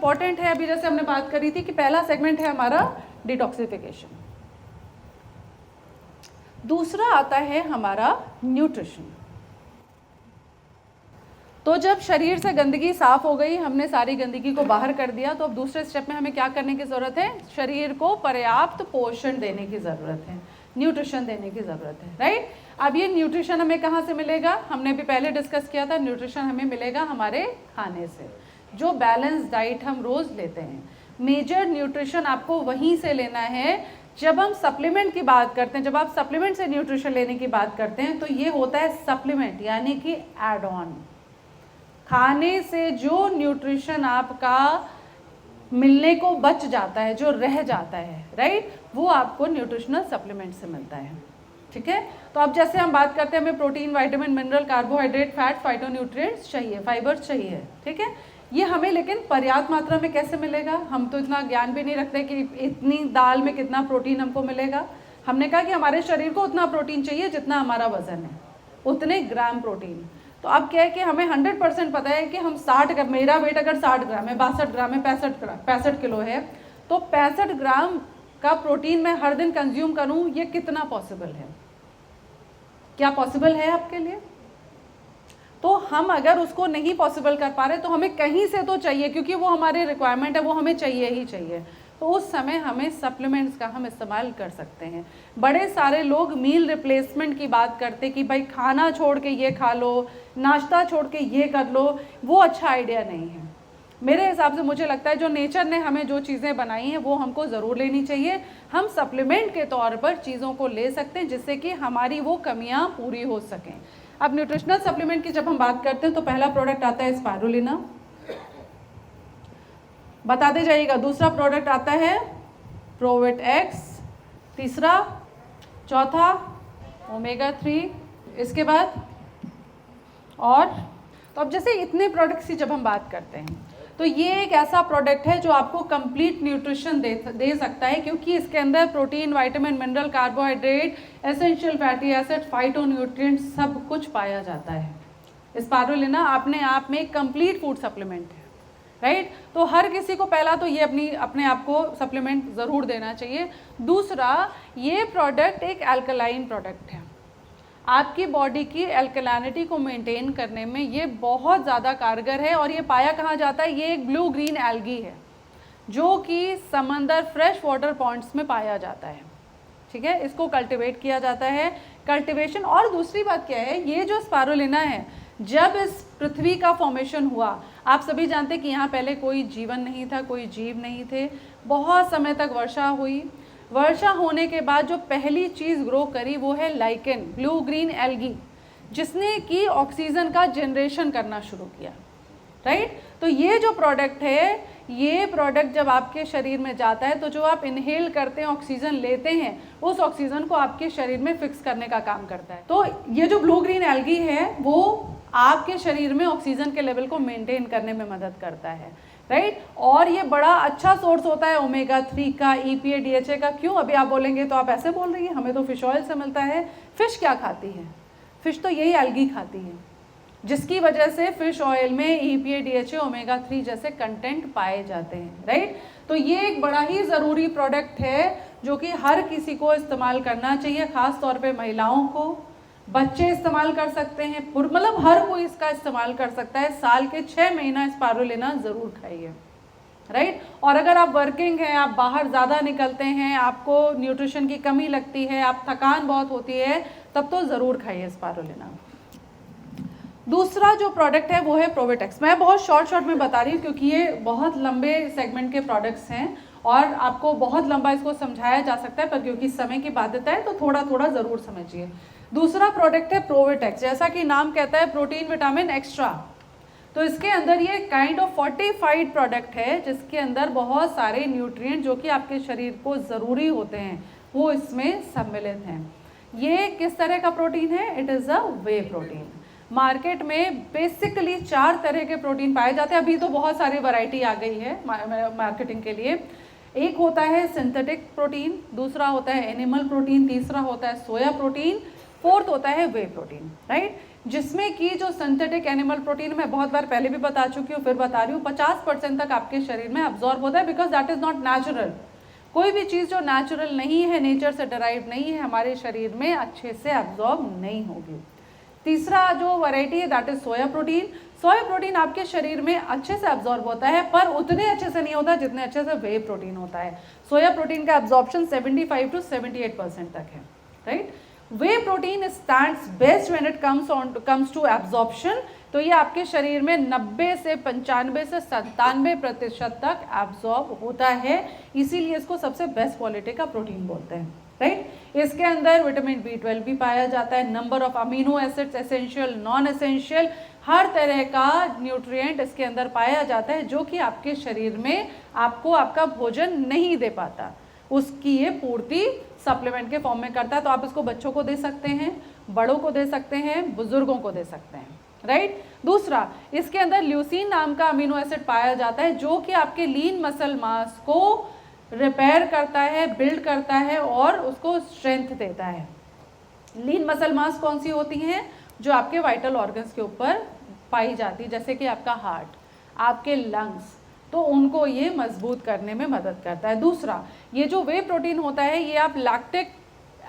Important है, अभी जैसे हमने बात करी थी कि पहला सेगमेंट है हमारा डिटॉक्सिफिकेशन, दूसरा आता है हमारा न्यूट्रिशन। तो जब शरीर से गंदगी साफ हो गई, हमने सारी गंदगी को बाहर कर दिया, तो अब दूसरे स्टेप में हमें क्या करने की ज़रूरत है? शरीर को पर्याप्त पोषण देने की ज़रूरत है, न्यूट्रिशन देने की ज़रूरत है, राइट। अब ये न्यूट्रिशन हमें कहाँ से मिलेगा? हमने भी पहले डिस्कस किया था, न्यूट्रिशन हमें मिलेगा हमारे खाने से, जो बैलेंस डाइट हम रोज़ लेते हैं। मेजर न्यूट्रिशन आपको वहीं से लेना है। जब हम सप्लीमेंट की बात करते हैं, जब आप सप्लीमेंट से न्यूट्रिशन लेने की बात करते हैं, तो ये होता है सप्लीमेंट, यानी कि एड ऑन। खाने से जो न्यूट्रिशन आपका मिलने को बच जाता है, जो रह जाता है, राइट, वो आपको न्यूट्रिशनल सप्लीमेंट से मिलता है, ठीक है। तो अब जैसे हम बात करते हैं, हमें protein, vitamin, mineral, carbohydrate, fat, phytonutrients चाहिए, फाइबर चाहिए, ठीक है। ये हमें लेकिन पर्याप्त मात्रा में कैसे मिलेगा? हम तो इतना ज्ञान भी नहीं रखते कि इतनी दाल में कितना प्रोटीन हमको मिलेगा। हमने कहा कि हमारे शरीर को उतना प्रोटीन चाहिए जितना हमारा वजन है, उतने ग्राम प्रोटीन। तो अब क्या है कि हमें 100% पता है कि हम 60 ग्राम, मेरा वेट अगर 60 ग्राम है, 62 ग्राम है, 65 किलो है, तो 65 ग्राम का प्रोटीन मैं हर दिन कंज्यूम करूं, ये कितना पॉसिबल है? क्या पॉसिबल है आपके लिए? तो हम अगर उसको नहीं पॉसिबल कर पा रहे, तो हमें कहीं से तो चाहिए, क्योंकि वो हमारे रिक्वायरमेंट है, वो हमें चाहिए ही चाहिए। तो उस समय हमें सप्लीमेंट्स का हम इस्तेमाल कर सकते हैं। बड़े सारे लोग मील रिप्लेसमेंट की बात करते कि भाई खाना छोड़ के ये खा लो, नाश्ता छोड़ के ये कर लो, वो अच्छा आइडिया नहीं है मेरे हिसाब से। मुझे लगता है जो नेचर ने हमें जो चीज़ें बनाई हैं वो हमको ज़रूर लेनी चाहिए। हम सप्लीमेंट के तौर पर चीज़ों को ले सकते हैं जिससे कि हमारी वो कमियां पूरी हो सकें। अब न्यूट्रिशनल सप्लीमेंट की जब हम बात करते हैं तो पहला प्रोडक्ट आता है स्पाइरुलिना, बताते जाइएगा। दूसरा प्रोडक्ट आता है प्रोविट एक्स, तीसरा, चौथा ओमेगा 3, इसके बाद और। तो अब जैसे इतने प्रोडक्ट्स की जब हम बात करते हैं, तो ये एक ऐसा प्रोडक्ट है जो आपको कंप्लीट न्यूट्रिशन दे सकता है, क्योंकि इसके अंदर protein, vitamin, mineral, carbohydrate, essential fatty acid, phytonutrients सब कुछ पाया जाता है। स्पाइरुलिना अपने आप में एक कंप्लीट फूड सप्लीमेंट है, राइट। तो हर किसी को पहला तो ये अपने आप को सप्लीमेंट ज़रूर देना चाहिए। दूसरा, ये प्रोडक्ट एक अल्कलाइन प्रोडक्ट है, आपकी बॉडी की एल्कलानिटी को मेंटेन करने में ये बहुत ज़्यादा कारगर है। और ये पाया कहाँ जाता है? ये एक ब्लू ग्रीन एल्गी है जो कि समंदर, फ्रेश वाटर पॉन्ड्स में पाया जाता है, ठीक है। इसको कल्टिवेट किया जाता है, कल्टिवेशन। और दूसरी बात क्या है, ये जो स्पाइरुलिना है, जब इस पृथ्वी का फॉर्मेशन हुआ, आप सभी जानते हैं कि यहाँ पहले कोई जीवन नहीं था, कोई जीव नहीं थे। बहुत समय तक वर्षा हुई, वर्षा होने के बाद जो पहली चीज़ ग्रो करी वो है लाइकेन, ब्लू ग्रीन एल्गी, जिसने कि ऑक्सीजन का जनरेशन करना शुरू किया, राइट। तो ये जो प्रोडक्ट है, ये प्रोडक्ट जब आपके शरीर में जाता है तो जो आप इनहेल करते हैं, ऑक्सीजन लेते हैं, उस ऑक्सीजन को आपके शरीर में फिक्स करने का काम करता है। तो ये जो ब्लू ग्रीन एल्गी है वो आपके शरीर में ऑक्सीजन के लेवल को मेंटेन करने में मदद करता है, राइट। और ये बड़ा अच्छा सोर्स होता है ओमेगा 3 का, EPA, DHA का। क्यों? अभी आप बोलेंगे तो आप ऐसे बोल रही हैं, हमें तो फिश ऑयल से मिलता है। फिश क्या खाती है? फिश तो यही एल्गी खाती है, जिसकी वजह से फिश ऑयल में EPA, DHA, ओमेगा 3 जैसे कंटेंट पाए जाते हैं, राइट। तो ये एक बड़ा ही ज़रूरी प्रोडक्ट है जो कि हर किसी को इस्तेमाल करना चाहिए, ख़ास तौर पे महिलाओं को। बच्चे इस्तेमाल कर सकते हैं, मतलब हर कोई इसका इस्तेमाल कर सकता है। साल के 6 महीना स्पाइरुलिना ज़रूर खाइए, राइट। और अगर आप वर्किंग हैं, आप बाहर ज़्यादा निकलते हैं, आपको न्यूट्रिशन की कमी लगती है, आप थकान बहुत होती है, तब तो ज़रूर खाइए स्पाइरुलिना। दूसरा जो प्रोडक्ट है वो है प्रोविट एक्स। मैं बहुत शॉर्ट में बता रही हूँ क्योंकि ये बहुत लंबे सेगमेंट के प्रोडक्ट्स हैं और आपको बहुत लंबा इसको समझाया जा सकता है, पर क्योंकि समय की बाध्यता है तो थोड़ा थोड़ा ज़रूर समझिए। दूसरा प्रोडक्ट है प्रोविट एक्स। जैसा कि नाम कहता है, प्रोटीन, विटामिन एक्स्ट्रा। तो इसके अंदर ये काइंड ऑफ फोर्टिफाइड प्रोडक्ट है जिसके अंदर बहुत सारे न्यूट्रिएंट जो कि आपके शरीर को ज़रूरी होते हैं वो इसमें सम्मिलित हैं। ये किस तरह का प्रोटीन है? It is a way protein. Market में बेसिकली 4 तरह के प्रोटीन पाए जाते हैं। अभी तो बहुत सारी वैरायटी आ गई है मार्केटिंग के लिए। एक होता है सिंथेटिक प्रोटीन, दूसरा होता है एनिमल प्रोटीन, तीसरा होता है सोया प्रोटीन, फोर्थ होता है वे प्रोटीन, राइट, जिसमें कि जो सिंथेटिक एनिमल प्रोटीन मैं बहुत बार पहले भी बता चुकी हूँ, फिर बता रही हूँ, 50% तक आपके शरीर में अब्जॉर्ब होता है, because that is not natural. कोई भी चीज़ जो नेचुरल नहीं है, नेचर से डराइव नहीं है, हमारे शरीर में अच्छे से अब्जॉर्ब नहीं होगी। तीसरा जो वैरायटी है that is soya protein. Soya protein आपके शरीर में अच्छे से अब्जॉर्ब होता है, पर उतने अच्छे से नहीं होता जितने अच्छे से वे प्रोटीन होता है। सोया प्रोटीन का एब्जॉर्प्शन 75 to 78% तक है, right. Whey protein stands best when it comes to absorption. तो ये आपके शरीर में 90 से 95 से 97% तक एब्जॉर्ब होता है, इसीलिए इसको सबसे बेस्ट क्वालिटी का प्रोटीन बोलते हैं, राइट। इसके अंदर विटामिन B12 भी पाया जाता है, number of amino acids, essential, non essential, हर तरह का न्यूट्रिएंट इसके अंदर पाया जाता है, जो कि आपके शरीर में आपको आपका भोजन नहीं दे पाता, उसकी ये पूर्ति सप्लीमेंट के फॉर्म में करता है। तो आप इसको बच्चों को दे सकते हैं, बड़ों को दे सकते हैं, बुजुर्गों को दे सकते हैं, राइट। दूसरा, इसके अंदर ल्यूसीन नाम का अमीनो एसिड पाया जाता है, जो कि आपके लीन मसल मास को रिपेयर करता है, बिल्ड करता है और उसको स्ट्रेंथ देता है। लीन मसल मास कौन सी होती हैं? जो आपके वाइटल ऑर्गन्स के ऊपर पाई जाती है, जैसे कि आपका हार्ट, आपके लंग्स, तो उनको ये मजबूत करने में मदद करता है। दूसरा, ये जो वे प्रोटीन होता है, ये आप लैक्टिक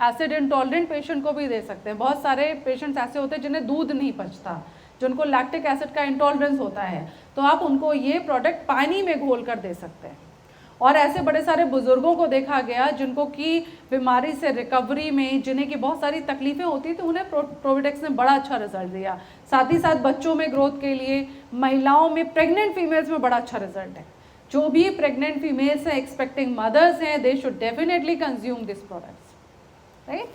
एसिड इंटॉलरेंट पेशेंट को भी दे सकते हैं। बहुत सारे पेशेंट्स ऐसे होते हैं जिन्हें दूध नहीं पचता, जिनको लैक्टिक एसिड का इंटॉलरेंस होता है, तो आप उनको ये प्रोडक्ट पानी में घोल कर दे सकते हैं। और ऐसे बड़े सारे बुजुर्गों को देखा गया जिनको कि बीमारी से रिकवरी में, जिन्हें की बहुत सारी तकलीफें होती थी, उन्हें प्रोविडेक्स ने बड़ा अच्छा रिजल्ट दिया। साथ ही साथ बच्चों में ग्रोथ के लिए, महिलाओं में, प्रेग्नेंट फीमेल्स में बड़ा अच्छा रिजल्ट है। जो भी प्रेग्नेंट फीमेल्स हैं, एक्सपेक्टिंग मदर्स हैं, they should definitely consume this products, right.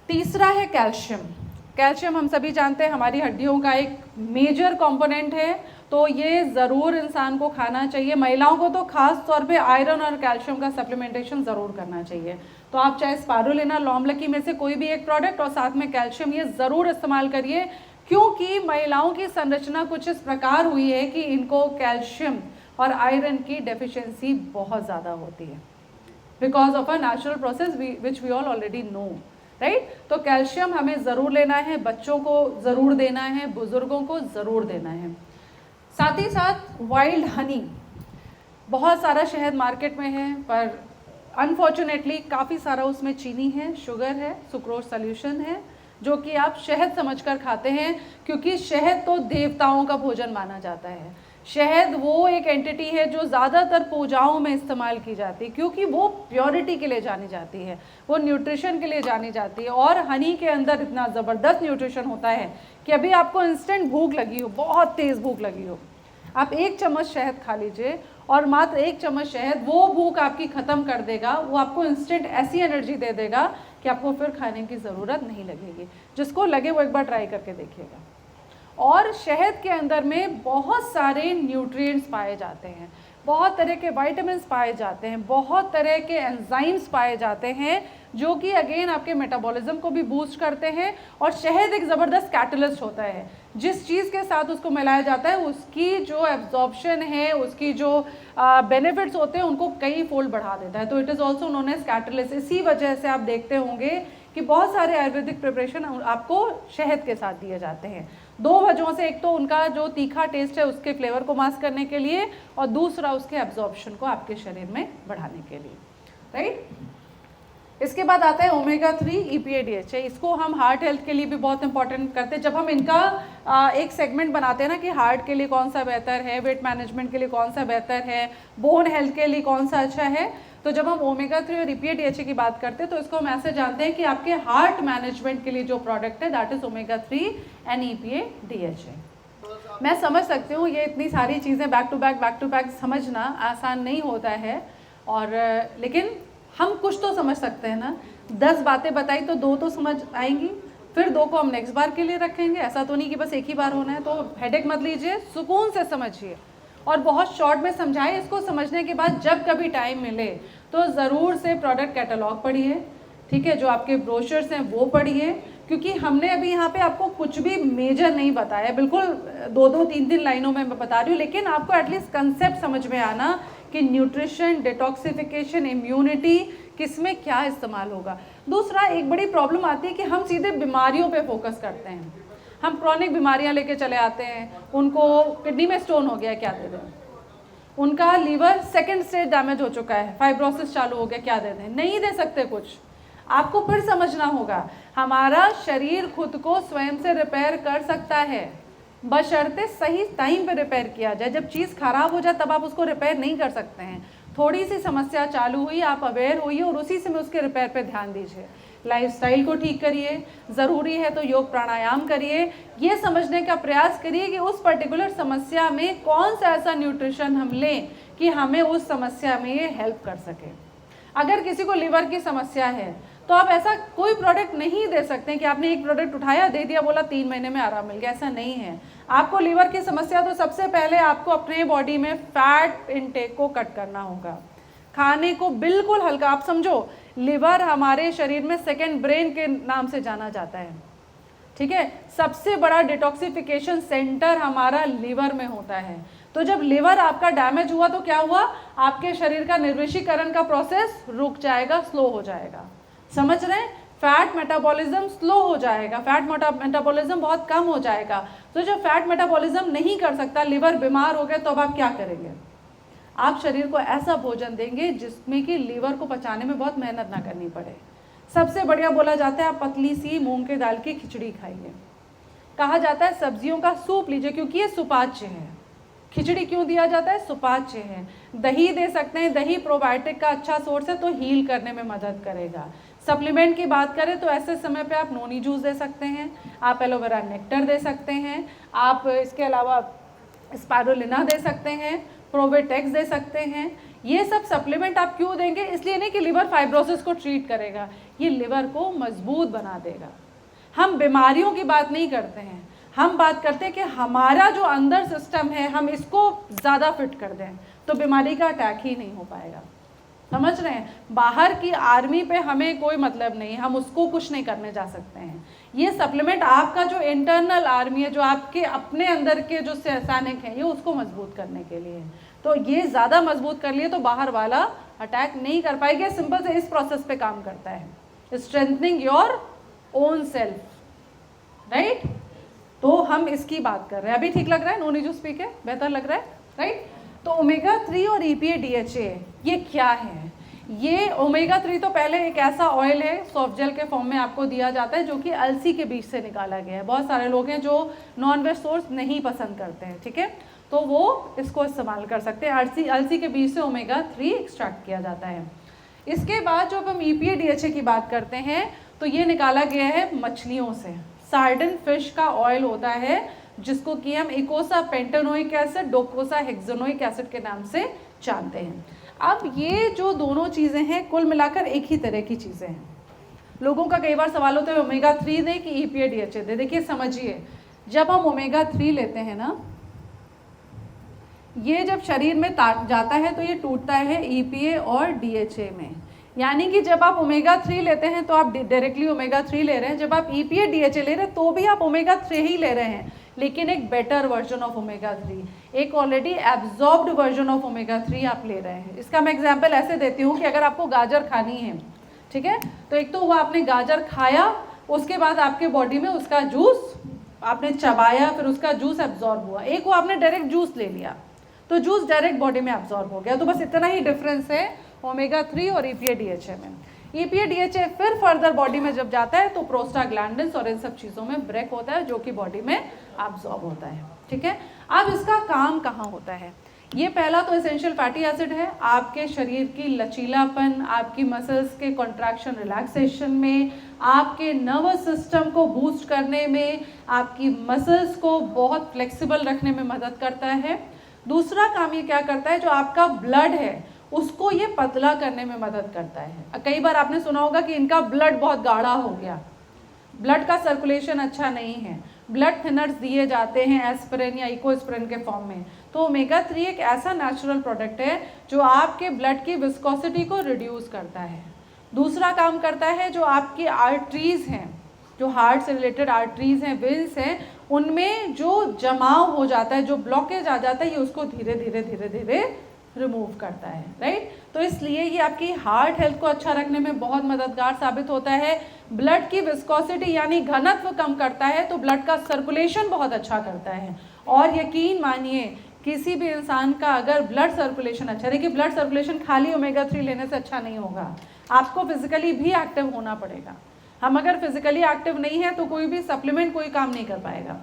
तीसरा है कैल्शियम। कैल्शियम हम सभी जानते हैं हमारी हड्डियों का एक मेजर कंपोनेंट है, तो ये ज़रूर इंसान को खाना चाहिए। महिलाओं को तो खास तौर पे आयरन और कैल्शियम का सप्लीमेंटेशन ज़रूर करना चाहिए। तो आप चाहे स्पारुलिना, लॉमलकी में से कोई भी एक प्रोडक्ट और साथ में कैल्शियम, ये ज़रूर इस्तेमाल करिए, क्योंकि महिलाओं की संरचना कुछ इस प्रकार हुई है कि इनको कैल्शियम और आयरन की डेफिशिएंसी बहुत ज़्यादा होती है, because of a natural process which we all already know, right. तो कैल्शियम हमें ज़रूर लेना है, बच्चों को ज़रूर देना है, बुज़ुर्गों को ज़रूर देना है। साथ ही साथ वाइल्ड हनी, बहुत सारा शहद मार्केट में है, पर अनफॉर्चुनेटली काफ़ी सारा उसमें चीनी है, शुगर है, सुक्रोज सॉल्यूशन है, जो कि आप शहद समझकर खाते हैं, क्योंकि शहद तो देवताओं का भोजन माना जाता है। शहद वो एक एंटिटी है जो ज़्यादातर पूजाओं में इस्तेमाल की जाती है, क्योंकि वो प्योरिटी के लिए जानी जाती है, वो न्यूट्रिशन के लिए जानी जाती है। और हनी के अंदर इतना ज़बरदस्त न्यूट्रिशन होता है कि अभी आपको इंस्टेंट भूख लगी हो, बहुत तेज़ भूख लगी हो, आप 1 चम्मच शहद खा लीजिए, और मात्र 1 चम्मच शहद वो भूख आपकी ख़त्म कर देगा। वो आपको इंस्टेंट ऐसी एनर्जी दे देगा कि आपको फिर खाने की ज़रूरत नहीं लगेगी। जिसको लगे वो एक बार ट्राई करके देखिएगा। और शहद के अंदर में बहुत सारे न्यूट्रिएंट्स पाए जाते हैं, बहुत तरह के विटामिन्स पाए जाते हैं, बहुत तरह के एंजाइम्स पाए जाते हैं, जो कि अगेन आपके मेटाबॉलिज्म को भी बूस्ट करते हैं। और शहद एक ज़बरदस्त कैटलिस्ट होता है, जिस चीज़ के साथ उसको मिलाया जाता है उसकी जो एब्जॉर्प्शन है, उसकी जो बेनिफिट्स होते हैं, उनको कई फोल्ड बढ़ा देता है। तो it is also known as catalyst. इसी वजह से आप देखते होंगे कि बहुत सारे आयुर्वेदिक प्रिपरेशन आपको शहद के साथ दिए जाते हैं। 2 वजहों से, एक तो उनका जो तीखा टेस्ट है उसके फ्लेवर को मास्क करने के लिए, और दूसरा उसके एब्जॉर्प्शन को आपके शरीर में बढ़ाने के लिए, राइट। इसके बाद आता है ओमेगा 3 EPA DHA। इसको हम हार्ट हेल्थ के लिए भी बहुत इंपॉर्टेंट करते हैं। जब हम इनका एक सेगमेंट बनाते हैं ना कि हार्ट के लिए कौन सा बेहतर है, वेट मैनेजमेंट के लिए कौन सा बेहतर है, बोन हेल्थ के लिए कौन सा अच्छा है, तो जब हम ओमेगा 3 और EPA DHA की बात करते हैं तो इसको हम ऐसे जानते हैं कि आपके हार्ट मैनेजमेंट के लिए जो प्रोडक्ट है that is omega 3 and EPA DHA। मैं समझ सकती हूँ ये इतनी सारी चीज़ें बैक टू बैक समझना आसान नहीं होता है, और लेकिन हम कुछ तो समझ सकते हैं ना। 10 बातें बताई तो 2 तो समझ आएंगी, फिर 2 को हम नेक्स्ट बार के लिए रखेंगे। ऐसा तो नहीं कि बस एक ही बार होना है। तो हेडेक मत लीजिए, सुकून से समझिए और बहुत शॉर्ट में समझाए। इसको समझने के बाद जब कभी टाइम मिले तो ज़रूर से प्रोडक्ट कैटलॉग पढ़िए, ठीक है, जो आपके ब्रोशर्स हैं वो पढ़िए, क्योंकि हमने अभी यहाँ पे आपको कुछ भी मेजर नहीं बताया, बिल्कुल 2-2, 3-3 लाइनों में मैं बता रही हूँ, लेकिन आपको एटलीस्ट कंसेप्ट समझ में आना कि न्यूट्रिशन, डिटॉक्सिफिकेशन, इम्यूनिटी, किस में क्या इस्तेमाल होगा। दूसरा एक बड़ी प्रॉब्लम आती है कि हम सीधे बीमारियों पे फोकस करते हैं, हम क्रॉनिक बीमारियां लेके चले आते हैं, उनको किडनी में स्टोन हो गया क्या दे दें, उनका लीवर सेकंड स्टेज डैमेज हो चुका है, फाइब्रोसिस चालू हो गया क्या दे दें, नहीं दे सकते कुछ। आपको फिर समझना होगा हमारा शरीर खुद को स्वयं से रिपेयर कर सकता है, बशर्ते सही टाइम पे रिपेयर किया जाए। जब चीज़ खराब हो जाए तब आप उसको रिपेयर नहीं कर सकते हैं। थोड़ी सी समस्या चालू हुई, आप अवेयर हुई और उसी समय उसके रिपेयर पे ध्यान दीजिए। लाइफस्टाइल को ठीक करिए, ज़रूरी है तो योग प्राणायाम करिए, ये समझने का प्रयास करिए कि उस पर्टिकुलर समस्या में कौन सा ऐसा न्यूट्रिशन हम लें कि हमें उस समस्या में ये हेल्प कर सके। अगर किसी को लिवर की समस्या है तो आप ऐसा कोई प्रोडक्ट नहीं दे सकते कि आपने एक प्रोडक्ट उठाया दे दिया बोला 3 महीने में आराम मिल गया, ऐसा नहीं है। आपको लिवर की समस्या तो सबसे पहले आपको अपने बॉडी में फैट इनटेक को कट करना होगा, खाने को बिल्कुल हल्का। आप समझो लिवर हमारे शरीर में सेकेंड ब्रेन के नाम से जाना जाता है, ठीक है। सबसे बड़ा डिटॉक्सिफिकेशन सेंटर हमारा लिवर में होता है। तो जब लिवर आपका डैमेज हुआ तो क्या हुआ, आपके शरीर का निर्विषीकरण का प्रोसेस रुक जाएगा, स्लो हो जाएगा। समझ रहे हैं, फैट मेटाबॉलिज्म स्लो हो जाएगा, फैट मेटाबॉलिज्म बहुत कम हो जाएगा। तो जब फैट मेटाबॉलिज्म नहीं कर सकता, लिवर बीमार हो गया, तो अब आप क्या करेंगे, आप शरीर को ऐसा भोजन देंगे जिसमें कि लीवर को पचाने में बहुत मेहनत ना करनी पड़े। सबसे बढ़िया बोला जाता है आप पतली सी मूंग के दाल की खिचड़ी खाइए, कहा जाता है सब्जियों का सूप लीजिए क्योंकि ये सुपाच्य है। खिचड़ी क्यों दिया जाता है, सुपाच्य है। दही दे सकते हैं, दही प्रोबायोटिक का अच्छा सोर्स है तो हील करने में मदद करेगा। सप्लीमेंट की बात करें तो ऐसे समय पे आप नोनी जूस दे सकते हैं, आप एलोवेरा नेक्टर दे सकते हैं, आप इसके अलावा स्पारुलिना दे सकते हैं, प्रोवेटेक्स दे सकते हैं। ये सब सप्लीमेंट आप क्यों देंगे, इसलिए नहीं कि लिवर फाइब्रोसिस को ट्रीट करेगा, ये लिवर को मजबूत बना देगा। हम बीमारियों की बात नहीं करते हैं, हम बात करते हैं कि हमारा जो अंदर सिस्टम है हम इसको ज़्यादा फिट कर दें तो बीमारी का अटैक ही नहीं हो पाएगा। समझ रहे हैं, बाहर की आर्मी पे हमें कोई मतलब नहीं, हम उसको कुछ नहीं करने जा सकते हैं। ये सप्लीमेंट आपका जो इंटरनल आर्मी है, जो आपके अपने अंदर के जो सैनिक हैं, ये उसको मजबूत करने के लिए है। तो ये ज़्यादा मजबूत कर लिए तो बाहर वाला अटैक नहीं कर पाएगा। सिंपल से इस प्रोसेस पे काम करता है, strengthening your own self, right. तो हम इसकी बात कर रहे हैं, अभी ठीक लग रहा है, नोनी जूस पी के बेहतर लग रहा है, राइट। तो ओमेगा 3 और EPA DHA ये क्या है, ये ओमेगा 3 तो पहले एक ऐसा ऑयल है सॉफ्ट जेल के फॉर्म में आपको दिया जाता है जो कि अलसी के बीज से निकाला गया है। बहुत सारे लोग हैं जो नॉन वेज सोर्स नहीं पसंद करते हैं, ठीक है, तो वो इसको इस्तेमाल कर सकते हैं। अलसी के बीज से ओमेगा 3 एक्सट्रैक्ट किया जाता है। इसके बाद जब हम EPA DHA की बात करते हैं तो ये निकाला गया है मछलियों से। सार्डिन फिश का ऑयल होता है जिसको कि हम इकोसा पेंटानोइक एसिड, डोकोसा हेक्सानोइक एसिड के नाम से जानते हैं। अब ये जो दोनों चीज़ें हैं कुल मिलाकर एक ही तरह की चीज़ें हैं। लोगों का कई बार सवाल होता है ओमेगा 3 दे कि EPA DHA दे। देखिए समझिए, जब हम ओमेगा 3 लेते हैं ना, ये जब शरीर में जाता है तो ये टूटता है EPA और DHA में। यानी कि जब आप ओमेगा 3 लेते हैं तो आप डायरेक्टली ओमेगा 3 ले रहे हैं, जब आप EPA DHA ले रहे हैं तो भी आप ओमेगा 3 ही ले रहे हैं, लेकिन एक बेटर वर्जन ऑफ ओमेगा 3, एक already absorbed version of omega 3 आप ले रहे हैं। इसका मैं एग्जांपल ऐसे देती हूँ कि अगर आपको गाजर खानी है, ठीक है, तो एक तो हुआ आपने गाजर खाया, उसके बाद आपके बॉडी में उसका जूस आपने चबाया, फिर उसका जूस एब्जॉर्ब हुआ। एक वो आपने डायरेक्ट जूस ले लिया तो जूस डायरेक्ट बॉडी में एब्जॉर्ब हो गया। तो बस इतना ही डिफरेंस है ओमेगा 3 और EPA DHA में। EPA DHA फिर फर्दर बॉडी में जब जाता है तो प्रोस्टाग्लैंडिन्स और इन सब चीज़ों में ब्रेक होता है जो कि बॉडी में एब्जॉर्ब होता है, ठीक है। अब इसका काम कहाँ होता है, ये पहला तो एसेंशियल फैटी एसिड है, आपके शरीर की लचीलापन, आपकी मसल्स के कॉन्ट्रैक्शन रिलैक्सेशन में, आपके नर्वस सिस्टम को बूस्ट करने में, आपकी मसल्स को बहुत फ्लेक्सिबल रखने में मदद करता है। दूसरा काम ये क्या करता है, जो आपका ब्लड है उसको ये पतला करने में मदद करता है। कई बार आपने सुना होगा कि इनका ब्लड बहुत गाढ़ा हो गया, ब्लड का सर्कुलेशन अच्छा नहीं है, ब्लड थिनर्स दिए जाते हैं एस्पिरिन या इकोस्पिरिन के फॉर्म में। तो ओमेगा 3 एक ऐसा नेचुरल प्रोडक्ट है जो आपके ब्लड की विस्कोसिटी को रिड्यूस करता है। दूसरा काम करता है जो आपकी आर्टरीज हैं, जो हार्ट से रिलेटेड आर्टरीज हैं, वेन्स हैं, उनमें जो जमाव हो जाता है, जो ब्लॉकेज आ जाता है, ये उसको धीरे धीरे धीरे धीरे रिमूव करता है, राइट। तो तो इसलिए ये आपकी हार्ट हेल्थ को अच्छा रखने में बहुत मददगार साबित होता है। ब्लड की विस्कोसिटी यानी घनत्व कम करता है, तो ब्लड का सर्कुलेशन बहुत अच्छा करता है। और यकीन मानिए किसी भी इंसान का अगर ब्लड सर्कुलेशन अच्छा, देखिए ब्लड सर्कुलेशन खाली ओमेगा 3 लेने से अच्छा नहीं होगा, आपको फिजिकली भी एक्टिव होना पड़ेगा। हम अगर फिजिकली एक्टिव नहीं है तो कोई भी सप्लीमेंट कोई काम नहीं कर पाएगा।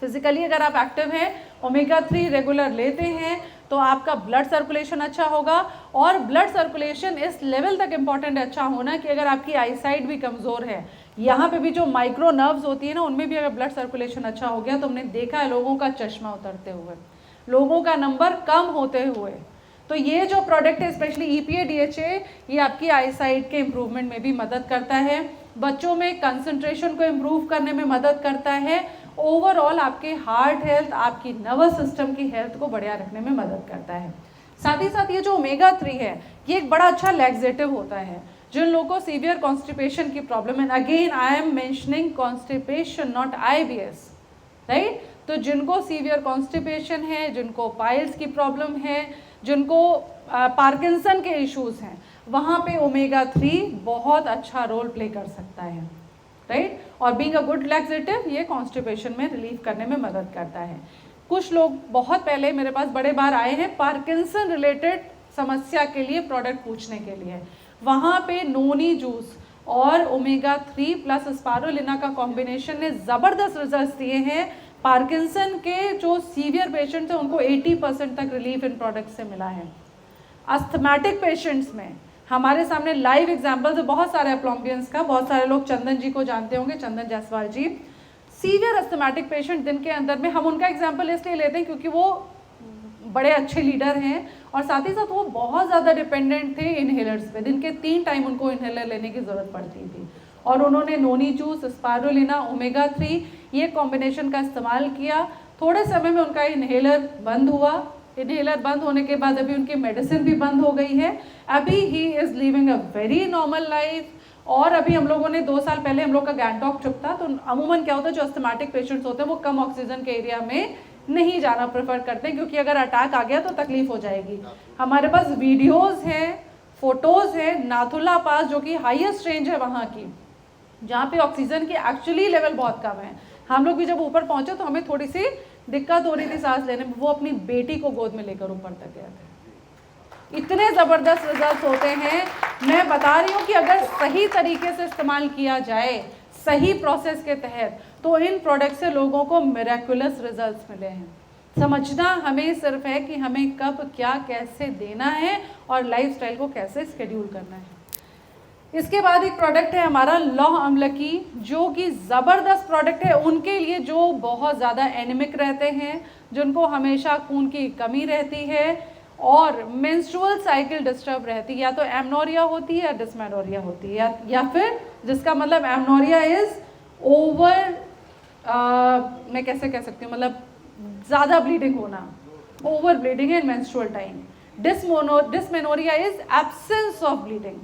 फिजिकली अगर आप एक्टिव हैं, ओमेगा 3 रेगुलर लेते हैं, तो आपका ब्लड सर्कुलेशन अच्छा होगा। और ब्लड सर्कुलेशन इस लेवल तक इम्पॉर्टेंट अच्छा होना कि अगर आपकी आईसाइट भी कमज़ोर है, यहाँ पे भी जो माइक्रो नर्व्स होती है ना, उनमें भी अगर ब्लड सर्कुलेशन अच्छा हो गया तो हमने देखा है लोगों का चश्मा उतरते हुए, लोगों का नंबर कम होते हुए। तो ये जो प्रोडक्ट है स्पेशली EPA DHA, ये आपकी आईसाइट के इम्प्रूवमेंट में भी मदद करता है, बच्चों में कंसंट्रेशन को इम्प्रूव करने में मदद करता है, ओवरऑल आपके हार्ट हेल्थ, आपकी नर्वस सिस्टम की हेल्थ को बढ़िया रखने में मदद करता है। साथ ही साथ ये जो ओमेगा 3 है, ये एक बड़ा अच्छा लैक्सेटिव होता है जिन लोगों को सीवियर कॉन्स्टिपेशन की प्रॉब्लम है। Again I am mentioning constipation, not IBS, right. तो जिनको सीवियर कॉन्स्टिपेशन है, जिनको पाइल्स की प्रॉब्लम है, जिनको पार्किंसन के इश्यूज हैं, वहाँ पे ओमेगा 3 बहुत अच्छा रोल प्ले कर सकता है, राइट। और बीइंग अ गुड लैक्सेटिव, ये कॉन्स्टिपेशन में रिलीफ करने में मदद करता है। कुछ लोग बहुत पहले मेरे पास बड़े बार आए हैं पार्किंसन रिलेटेड समस्या के लिए प्रोडक्ट पूछने के लिए, वहाँ पे नोनी जूस और ओमेगा 3 प्लस स्पारुलिना का कॉम्बिनेशन ने ज़बरदस्त रिजल्ट्स दिए हैं। पार्किंसन के जो सीवियर पेशेंट्स हैं उनको 80% तक रिलीफ इन प्रोडक्ट से मिला है। अस्थमैटिक पेशेंट्स में हमारे सामने लाइव एग्जाम्पल्स है बहुत सारे अप्लॉम्बियंस का, बहुत सारे लोग चंदन जी को जानते होंगे, चंदन जायसवाल जी। सीवियर अस्थमैटिक पेशेंट दिन के अंदर में हम उनका एग्जाम्पल इसलिए लेते हैं क्योंकि वो बड़े अच्छे लीडर हैं और साथ ही साथ वो बहुत ज़्यादा डिपेंडेंट थे इनहेलर्स पे। दिन के 3 टाइम उनको इनहेलर लेने की ज़रूरत पड़ती थी और उन्होंने नोनी जूस, स्पारुलिना, ओमेगा 3 ये कॉम्बिनेशन का इस्तेमाल किया। थोड़े समय में उनका इनहेलर बंद हुआ। इनहेलर बंद होने के बाद अभी उनकी मेडिसिन भी बंद हो गई है। अभी he is living a very normal life. और अभी हम लोगों ने 2 साल पहले हम लोग का गैंगटॉक ट्रिप था, तो अमूमन क्या होता है जो अस्थमैटिक पेशेंट्स होते हैं वो कम ऑक्सीजन के एरिया में नहीं जाना प्रेफर करते हैं क्योंकि अगर अटैक आ गया तो तकलीफ हो जाएगी। हमारे पास वीडियोस हैं, फोटोज़ हैं नाथुला पास जो कि हाईएस्ट रेंज है वहाँ की, जहाँ पे ऑक्सीजन की एक्चुअली लेवल बहुत कम है। हम लोग भी जब ऊपर पहुँचे तो हमें थोड़ी सी दिक्कत हो रही थी सांस लेने में, वो अपनी बेटी को गोद में लेकर ऊपर तक गए थे। इतने ज़बरदस्त रिजल्ट्स होते हैं। मैं बता रही हूँ कि अगर सही तरीके से इस्तेमाल किया जाए, सही प्रोसेस के तहत, तो इन प्रोडक्ट से लोगों को मिरेकुलस रिजल्ट्स मिले हैं। समझना हमें सिर्फ है कि हमें कब क्या कैसे देना है और लाइफस्टाइल को कैसे शेड्यूल करना है। इसके बाद एक प्रोडक्ट है हमारा लौह अम्लकी, जो कि ज़बरदस्त प्रोडक्ट है उनके लिए जो बहुत ज़्यादा एनीमिक रहते हैं, जिनको हमेशा खून की कमी रहती है और मेंस्ट्रुअल साइकिल डिस्टर्ब रहती है, या तो एमनोरिया होती है या डिस्मेनोरिया होती है, या फिर जिसका मतलब एमनोरिया इज़ ओवर, मैं कैसे कह सकती हूँ, मतलब ज़्यादा ब्लीडिंग होना, over bleeding in menstrual time. Dysmenorrhea is absence of bleeding.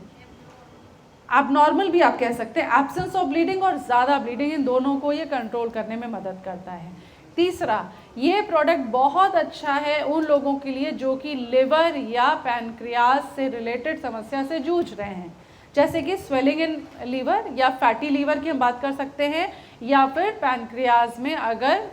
आप नॉर्मल भी आप कह सकते हैं, एब्सेंस ऑफ ब्लीडिंग और ज़्यादा ब्लीडिंग, इन दोनों को ये कंट्रोल करने में मदद करता है। तीसरा, ये प्रोडक्ट बहुत अच्छा है उन लोगों के लिए जो कि लिवर या पैनक्रियाज से रिलेटेड समस्या से जूझ रहे हैं, जैसे कि स्वेलिंग इन लीवर या फैटी लीवर की हम बात कर सकते हैं, या फिर पैनक्रियाज में अगर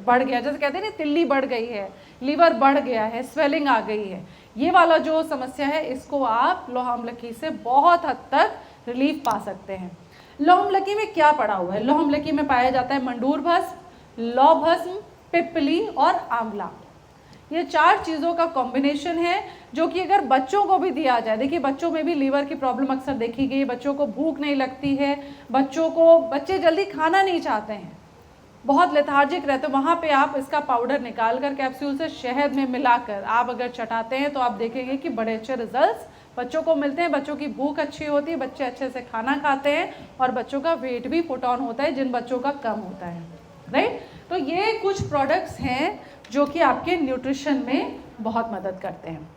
बढ़ गया, जैसे कहते हैं ना तिल्ली बढ़ गई है, लीवर बढ़ गया है, स्वेलिंग आ गई है, ये वाला जो समस्या है इसको आप लौह अम्लकी से बहुत हद तक रिलीफ पा सकते हैं। लौह अम्लकी में क्या पड़ा हुआ है? लौह अम्लकी में पाया जाता है मंडूर भस्म, लौह भस्म, पिप्पली और आंवला। ये 4 चीज़ों का कॉम्बिनेशन है जो कि अगर बच्चों को भी दिया जाए, देखिए बच्चों में भी लीवर की प्रॉब्लम अक्सर देखी गई, बच्चों को भूख नहीं लगती है, बच्चे जल्दी खाना नहीं चाहते हैं, बहुत लेथार्जिक रहते हैं, वहाँ पे आप इसका पाउडर निकाल कर कैप्सूल से शहद में मिलाकर आप अगर चटाते हैं तो आप देखेंगे कि बड़े अच्छे रिजल्ट्स बच्चों को मिलते हैं। बच्चों की भूख अच्छी होती है, बच्चे अच्छे से खाना खाते हैं और बच्चों का वेट भी पुट ऑन होता है जिन बच्चों का कम होता है, राइट। तो ये कुछ प्रोडक्ट्स हैं जो कि आपके न्यूट्रिशन में बहुत मदद करते हैं।